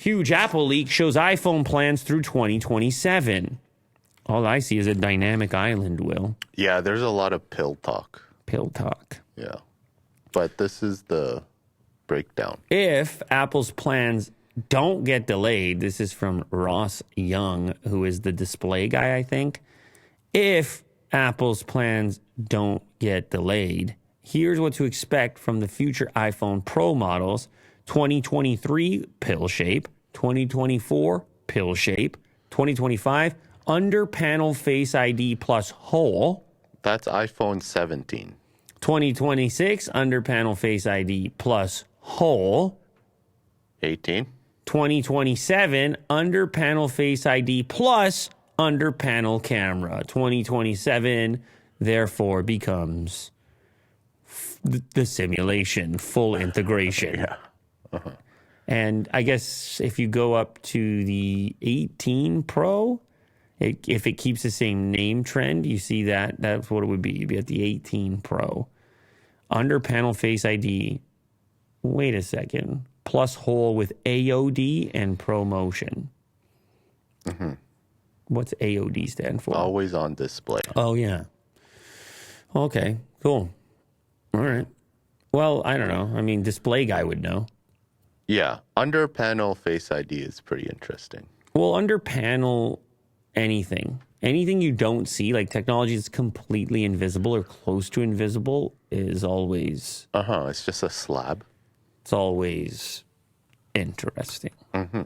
Huge Apple leak shows iPhone plans through 2027. All I see is a dynamic island, Will. Yeah, there's a lot of pill talk. Pill talk. Yeah. But this is the breakdown. If Apple's plans don't get delayed, this is from Ross Young, who is the display guy, I think. If Apple's plans don't get delayed, here's what to expect from the future iPhone Pro models. 2023, pill shape. 2024, pill shape. 2025, under panel Face ID plus hole. That's iPhone 17. 2026, under panel Face ID plus hole. 18. 2027, under panel Face ID plus under panel camera. 2027, therefore, becomes the simulation, full integration. Yeah. Uh-huh. And I guess if you go up to the 18 Pro, if it keeps the same name trend, you see that's what it would be. You'd be at the 18 Pro. Under panel Face ID, wait a second, plus hole with AOD and ProMotion. Mm-hmm. What's AOD stand for? Always on display. Oh, yeah. Okay, cool. All right. Well, I don't know. I mean, display guy would know. Yeah, under panel Face ID is pretty interesting. Well, under panel anything you don't see, like technology that's completely invisible or close to invisible, is always... It's just a slab. It's always interesting. Mm-hmm.